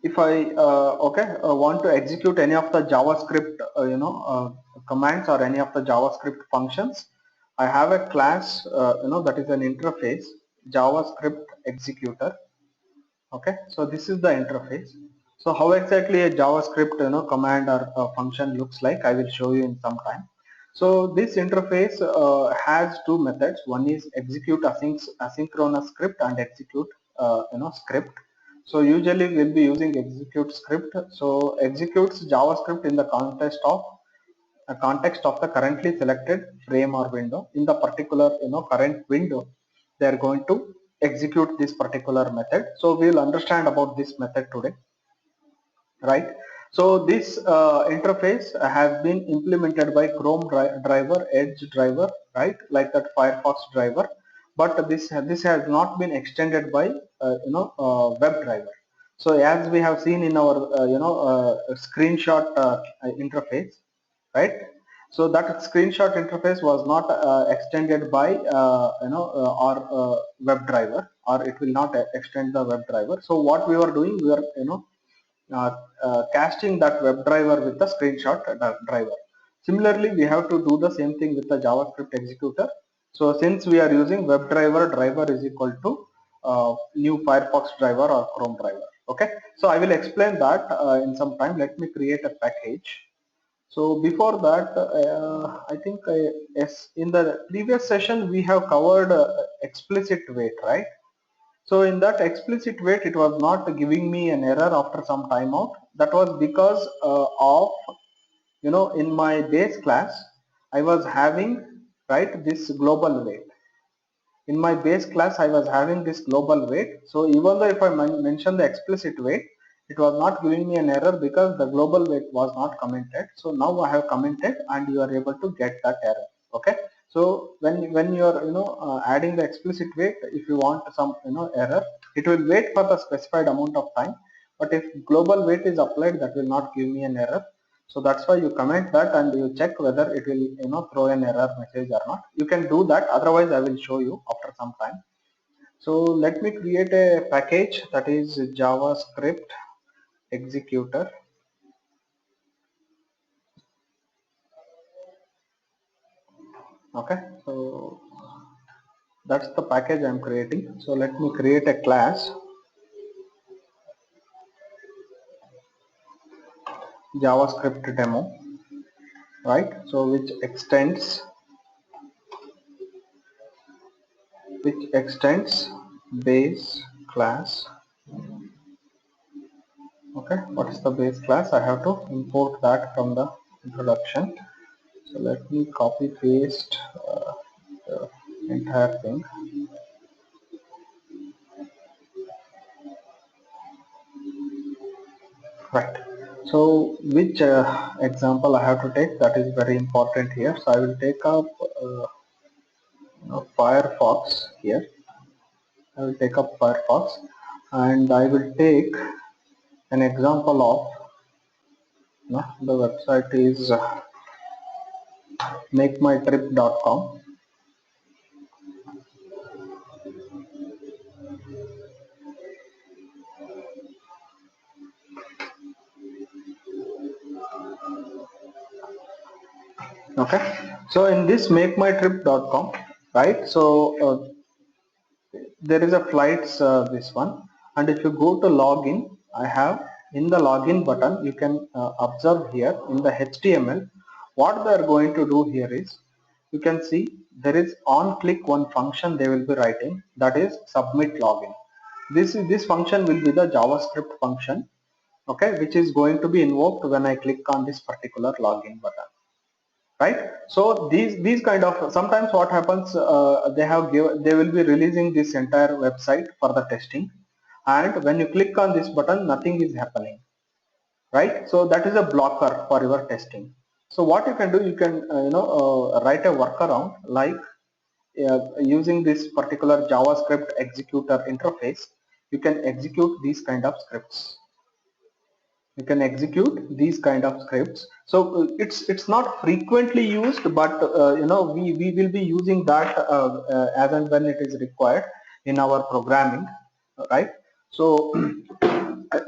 if I want to execute any of the JavaScript commands or any of the JavaScript functions, I have a class that is an interface, JavaScript executor. Okay, so this is the interface. So how exactly a JavaScript command or function looks like, I will show you in some time. So this interface has two methods. One is execute asynchronous script and execute script. So usually we'll be using execute script. So executes JavaScript in the context of the currently selected frame or window. In the particular current window, they are going to execute this particular method. So we will understand about this method today, right? So this interface has been implemented by Chrome driver, Edge driver, right, like that Firefox driver, but this has not been extended by web driver. So as we have seen in our screenshot interface, right? So that screenshot interface was not extended by our web driver, or it will not extend the web driver. So what we were doing, we are casting that web driver with the screenshot driver. Similarly, we have to do the same thing with the JavaScript executor. So since we are using web driver, driver is equal to new Firefox driver or Chrome driver. Okay, so I will explain that in some time. Let me create a package. So before that, I think yes, in the previous session we have covered explicit wait, right? So in that explicit wait, it was not giving me an error after some timeout. That was because of in my base class I was having, right, this global wait. In my base class I was having this global wait. So even though if I mention the explicit wait, it was not giving me an error because the global wait was not commented. So now I have commented and you are able to get that error. Okay, so when you are adding the explicit wait, if you want some error, it will wait for the specified amount of time, but if global wait is applied, that will not give me an error. So that's why you comment that and you check whether it will throw an error message or not. You can do that, otherwise I will show you after some time. So let me create a package, that is JavaScript executor. Okay, so that's the package I'm creating. So let me create a class JavaScript demo, right? So which extends base class. Okay, what is the base class? I have to import that from the introduction. So let me copy paste the entire thing. Right. So which example I have to take, that is very important here. So I will take up Firefox here. I will take up Firefox and I will take an example of the website is makemytrip.com. Okay, so in this makemytrip.com, right, so there is a flights this one, and if you go to login, I have in the login button, you can observe here in the HTML what they are going to do here is, you can see there is on click one function they will be writing, that is submit login. This function will be the JavaScript function, okay, which is going to be invoked when I click on this particular login button, right? So these kind of, sometimes what happens, they will be releasing this entire website for the testing, and when you click on this button nothing is happening, right? So that is a blocker for your testing. So what you can do, you can write a workaround, like using this particular JavaScript executor interface, you can execute these kind of scripts. You can execute these kind of scripts. So it's not frequently used, but we will be using that as and when it is required in our programming, right? So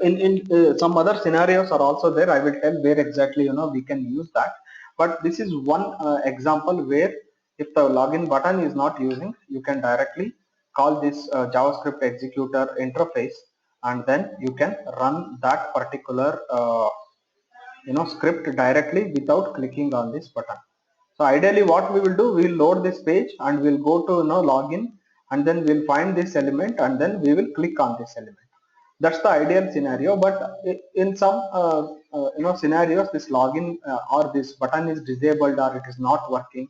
in some other scenarios are also there. I will tell where exactly we can use that. But this is one example where if the login button is not using, you can directly call this JavaScript executor interface, and then you can run that particular script directly without clicking on this button. So ideally what we will do, we will load this page and we'll go to login, and then we'll find this element and then we will click on this element. That's the ideal scenario. But in some scenarios, this login or this button is disabled or it is not working.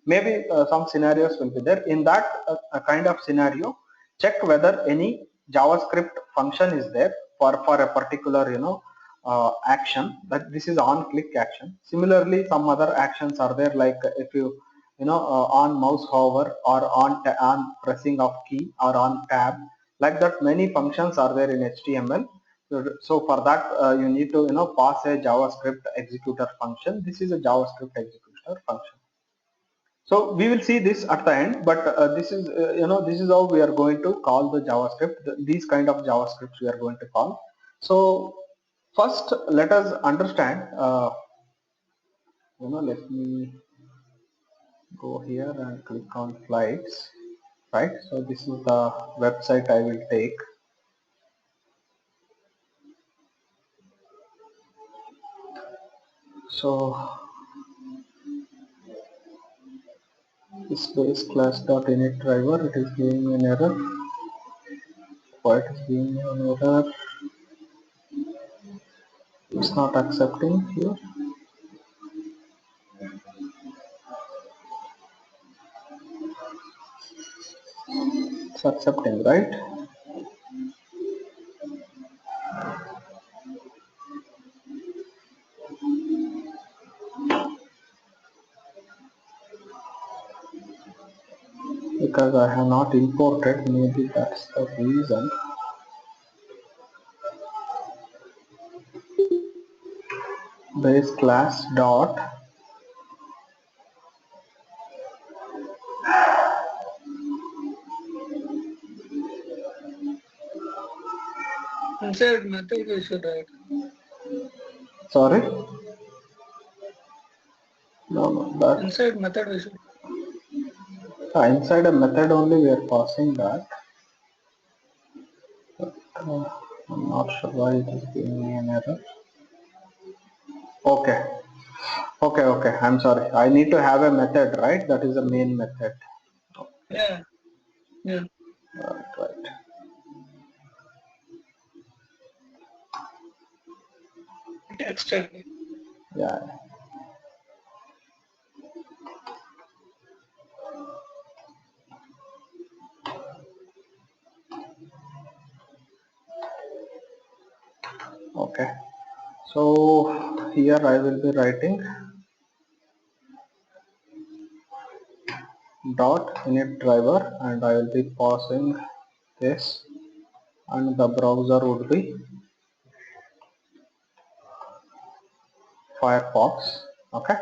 Maybe some scenarios will be there. In that kind of scenario, check whether any JavaScript function is there for a particular action. That this is on click action. Similarly, some other actions are there, like if you on mouse hover or on pressing of key or on tab, like that. Many functions are there in HTML. So for that you need to pass a JavaScript executor function. This is a JavaScript executor function. So we will see this at the end, but this is this is how we are going to call the JavaScript. These kind of JavaScripts we are going to call. So first let us understand. Let me go here and click on slides. Right. So this is the website I will take. So this base class.init driver, it is giving me an error. Why it is giving me an error? It's not accepting here. It's accepting, right? Because I have not imported, maybe that's the reason. Base class dot inside method we should write. Sorry? No, that Inside method we should. Inside a method only we are passing that. But, I'm not sure why it is giving me an error. Okay. I'm sorry. I need to have a method, right? That is the main method. Yeah. Right. Externally. Yeah. Okay. So here I will be writing dot init driver, and I will be passing this, and the browser would be Firefox. Okay.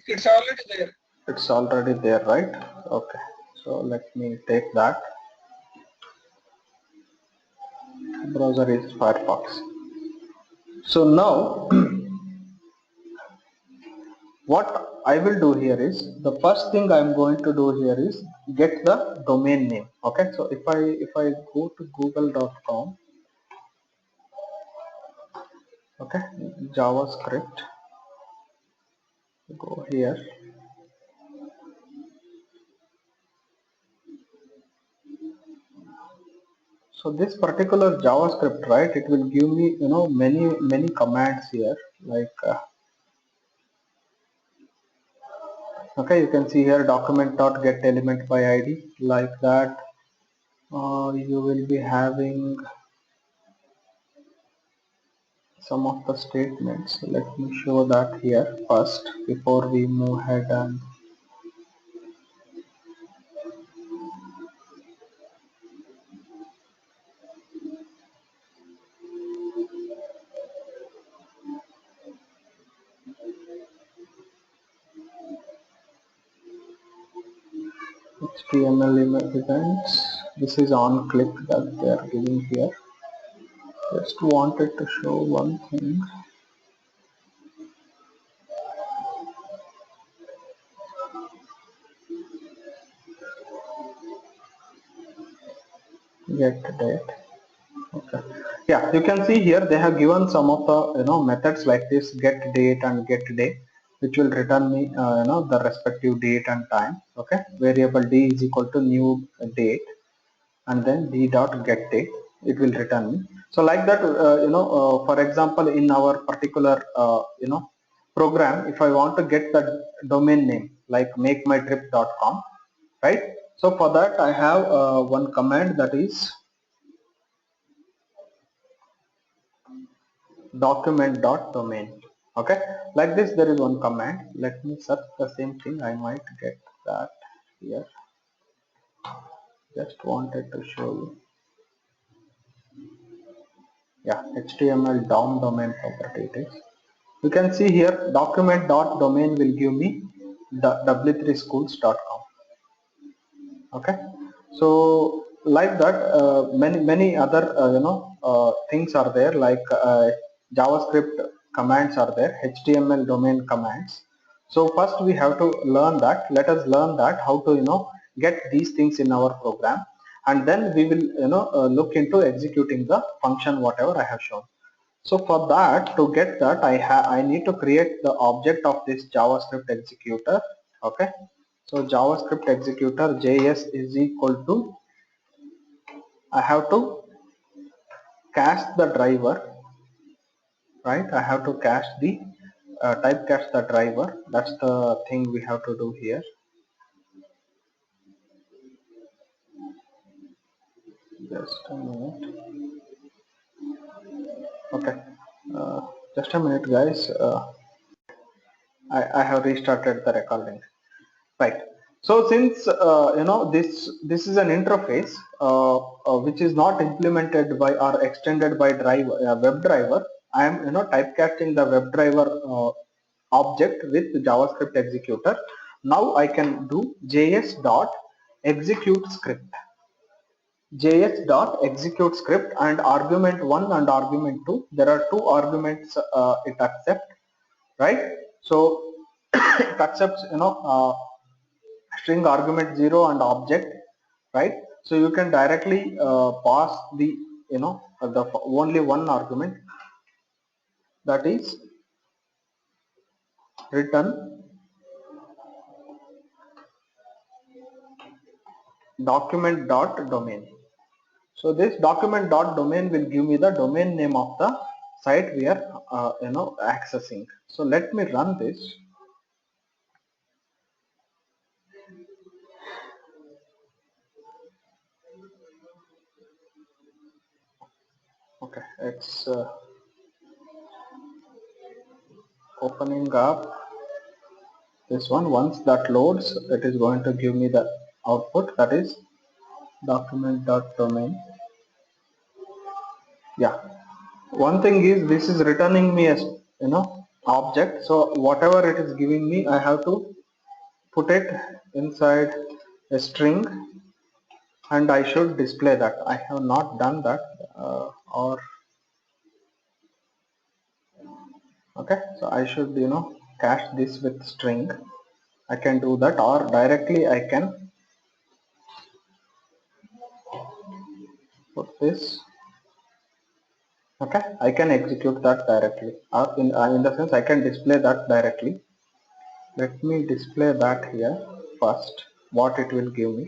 It's already there. It's already there, right? Okay. So let me take that. Browser is Firefox. So now what I will do here is, the first thing I am going to do here is get the domain name. Okay. So if I go to google.com, okay, JavaScript, go here. So this particular JavaScript, right, it will give me many commands here, like okay, you can see here document.get element by id, like that. You will be having some of the statements. Let me show that here first before we move ahead. And HTML events, this is on click that they are giving here. Just wanted to show one thing. Get date. Okay. Yeah, you can see here they have given some of the methods like this, get date and get day, which will return me the respective date and time. Okay. Variable d is equal to new date, and then d dot get date, it will return me. So like that, for example, in our particular program, if I want to get the domain name like makemytrip.com, right? So for that I have one command, that is document.domain. Okay, like this there is one command. Let me search the same thing, I might get that here. Just wanted to show you. Yeah, HTML DOM domain property it is. You can see here document.domain will give me the w3schools.com. Okay, so like that, many other things are there, like JavaScript commands are there, HTML domain commands. So first we have to learn that. Let us learn that how to get these things in our program, and then we will look into executing the function whatever I have shown. So for that, to get that, I need to create the object of this JavaScript executor. Okay, so JavaScript executor JS is equal to, I have to cast the driver, right? I have to cast the typecast the driver. That's the thing we have to do here. Just a minute. Okay, just a minute, guys. I have restarted the recording. Right. So since this is an interface which is not implemented by or extended by WebDriver, I am typecasting the WebDriver object with JavaScript executor. Now I can do JS dot execute script. JS dot execute script, and argument 1 and argument 2. There are two arguments it accepts, right? So it accepts string argument 0 and object, right? So you can directly pass the the only one argument, that is return document dot domain. So this document dot domain will give me the domain name of the site we are accessing. So let me run this. Okay, it's opening up this one. Once that loads, it is going to give me the output, that is document.domain. Yeah, one thing is this is returning me as object, so whatever it is giving me, I have to put it inside a string, and I should display that. I have not done that, or okay, so I should cache this with string. I can do that, or directly I can put this. Okay, I can execute that directly, or in the sense I can display that directly. Let me display that here first, what it will give me.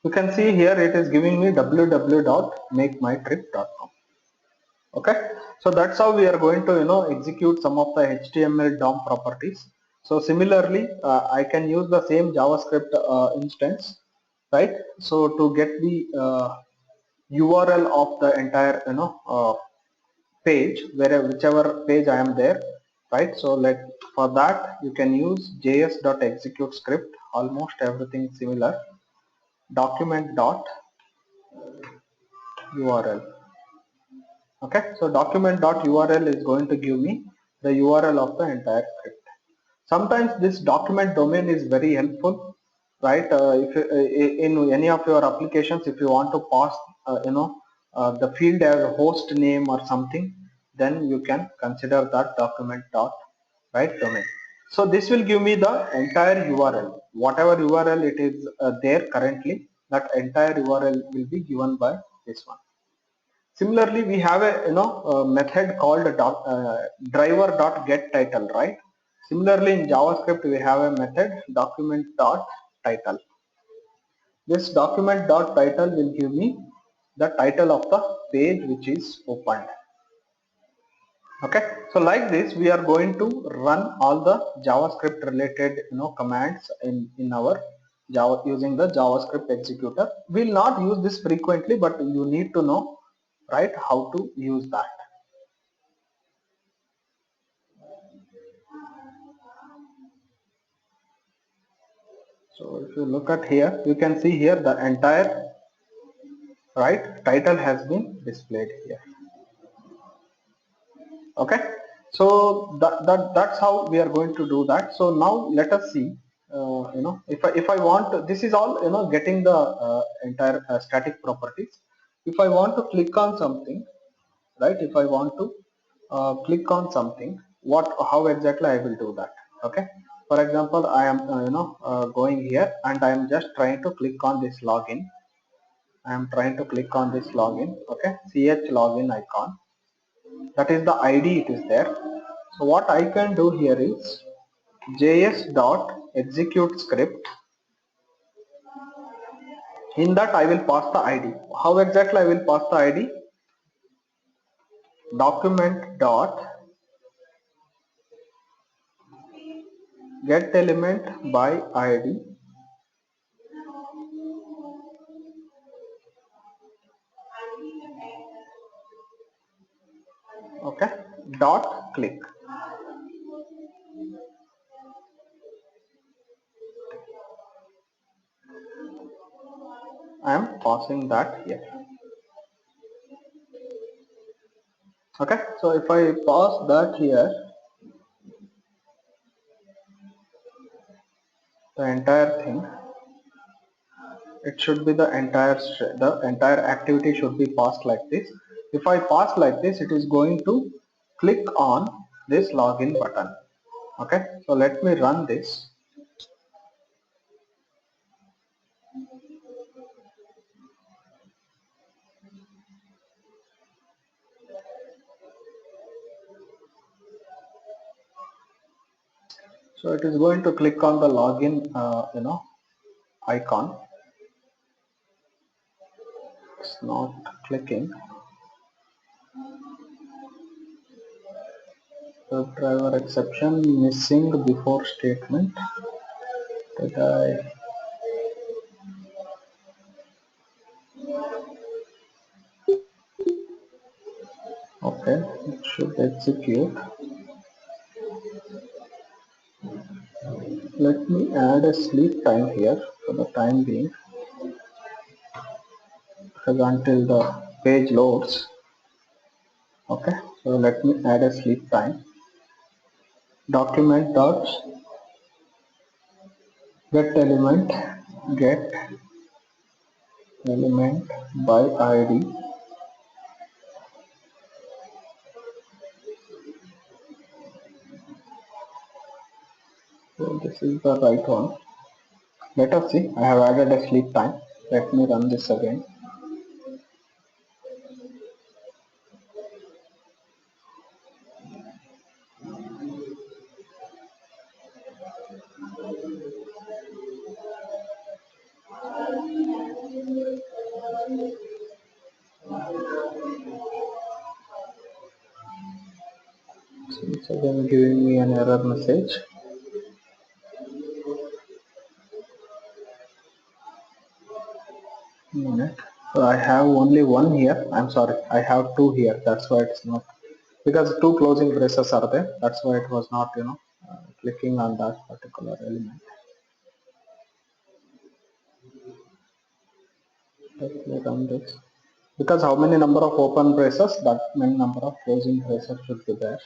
You can see here it is giving me www.makemytrip.com. Okay, so that's how we are going to execute some of the HTML DOM properties. So similarly, I can use the same JavaScript instance, right? So to get the URL of the entire page, whichever page I am there, right? So for that you can use js.execute script, almost everything similar, document dot URL. Okay, so document.url is going to give me the URL of the entire script. Sometimes this document domain is very helpful, right? If in any of your applications, if you want to pass the field as a host name or something, then you can consider that document dot right domain. So this will give me the entire URL, whatever URL it is there currently, that entire URL will be given by this one. Similarly, we have a method called driver dot get title, right? Similarly, in JavaScript we have a method document dot title. This document dot title will give me the title of the page which is opened. Okay, so like this we are going to run all the JavaScript related commands in our Java using the JavaScript executor. We'll not use this frequently, but you need to know, right, how to use that. So if you look at here, you can see here the entire right title has been displayed here. Okay, so that's how we are going to do that. So now let us see. If I want, this is all getting the entire static properties. If I want to click on something, right? If I want to click on something, how exactly I will do that? Okay. For example, I am going here and I am just trying to click on this login. I am trying to click on this login. Okay, ch login icon. That is the ID. It is there. So what I can do here is js dot execute script. In that I will pass the ID. How exactly I will pass the ID? Document dot get element by ID. Okay, dot click. I am passing that here. Okay, so if I pass that here, the entire thing, it should be the entire activity should be passed like this. If I pass like this, it is going to click on this login button. Okay, so let me run this. So it is going to click on the login icon. It's not clicking. WebDriver exception missing before statement. Did I? Okay, it should execute. Let me add a sleep time here for the time being, because until the page loads. Okay, so let me add a sleep time. Document dot get element by ID. So this is the right one. Let us see. I have added a sleep time. Let me run this again. It's again giving me an error message. Minute. So I have only one here. I'm sorry, I have two here. That's why it's not, because two closing braces are there. That's why it was not clicking on that particular element. Let me run this. because how many number of open braces, that many number of closing braces should be there.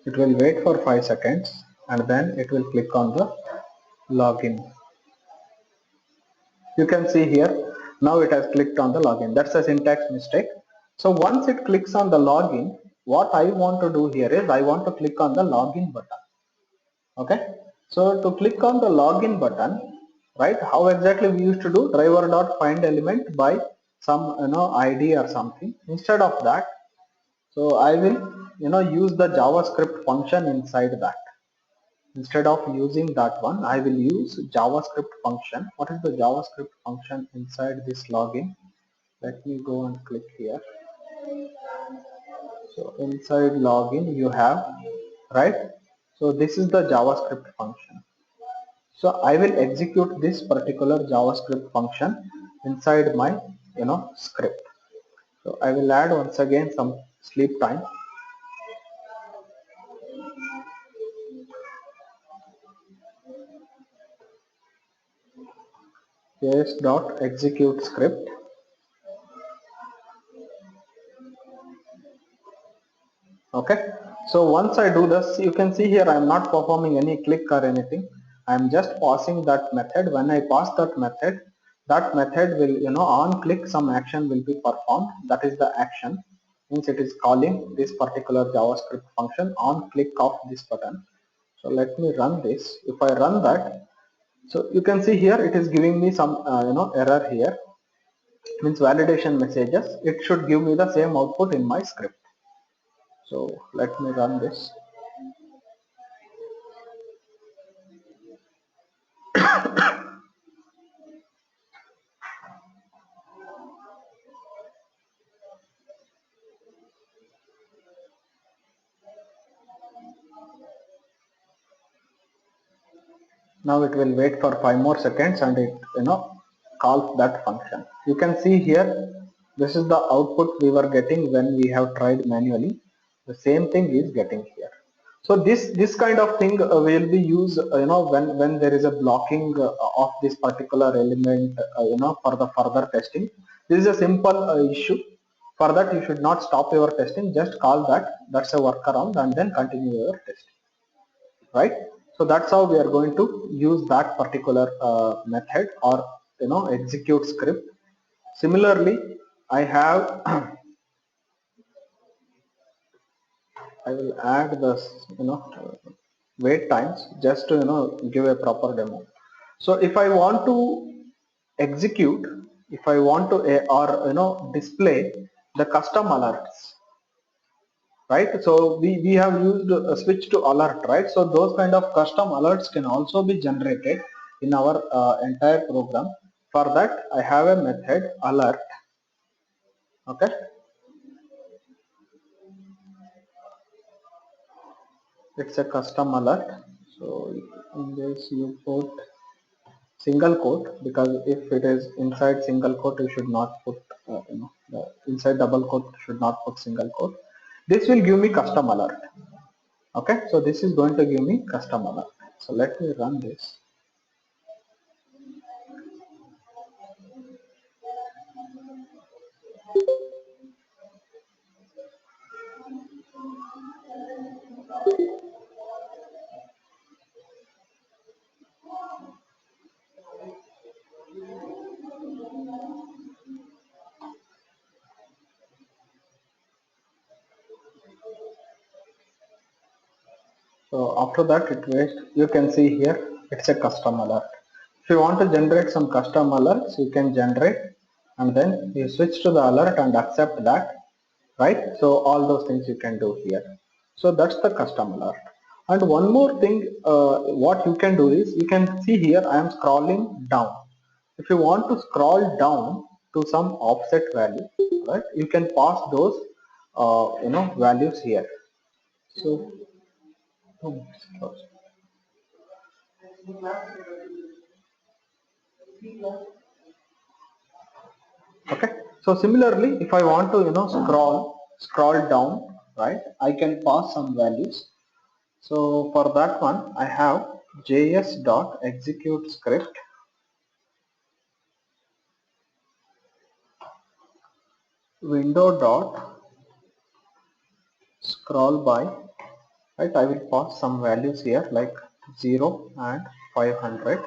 It will wait for 5 seconds and then it will click on the login. You can see here, now it has clicked on the login. That's a syntax mistake. So once it clicks on the login, what I want to do here is I want to click on the login button. Okay, so to click on the login button, right, how exactly we used to do driver.find element by some ID or something. Instead of that, so I will use the JavaScript function inside that. Instead of using that one, I will use JavaScript function. What is the JavaScript function inside this login? Let me go and click here. So inside login you have, right? So this is the JavaScript function. So I will execute this particular JavaScript function inside my script. So I will add once again some sleep time. Execute script. Okay, so once I do this, you can see here I am not performing any click or anything. I am just passing that method. When I pass that method will on click some action will be performed. That is the action, means it is calling this particular JavaScript function on click of this button. So let me run this. If I run that, so you can see here it is giving me some error here, means validation messages. It should give me the same output in my script. So let me run this. Now it will wait for 5 more seconds and it calls that function. You can see here, this is the output we were getting when we have tried manually. The same thing is getting here. So this kind of thing will be used when there is a blocking of this particular element for the further testing. This is a simple issue. For that you should not stop your testing, just call that. That's a workaround and then continue your testing, right? So that's how we are going to use that particular method or execute script. Similarly, I have I will add this wait times just to give a proper demo. So if I want to execute, if I want to display the custom alerts, right? So we have used a switch to alert, right? So those kind of custom alerts can also be generated in our entire program. For that I have a method alert. Okay, it's a custom alert. So in this you put single quote, because if it is inside single quote you should not put inside double quote should not put single quote. This will give me custom alert. Okay, so this is going to give me custom alert. So let me run this. So after that it waits. You can see here it's a custom alert. If you want to generate some custom alerts, you can generate and then you switch to the alert and accept that, right? So all those things you can do here. So that's the custom alert. And one more thing, what you can do is, you can see here I am scrolling down. If you want to scroll down to some offset value, right, you can pass those values here. So okay, so similarly if I want to scroll down, right, I can pass some values. So for that one I have js.execute script window dot scroll by, right? I will pass some values here like 0 and 500.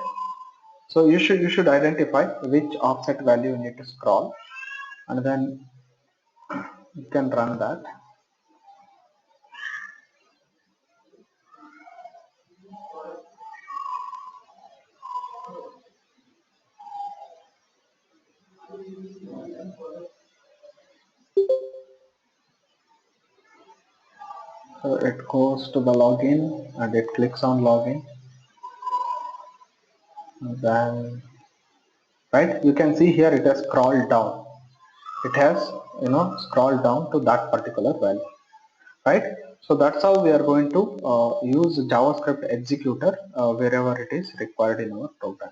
So you should identify which offset value you need to scroll, and then you can run that. So it goes to the login and it clicks on login, and then right, you can see here it has scrolled down. It has scrolled down to that particular value, right? So that's how we are going to use JavaScript executor wherever it is required in our program.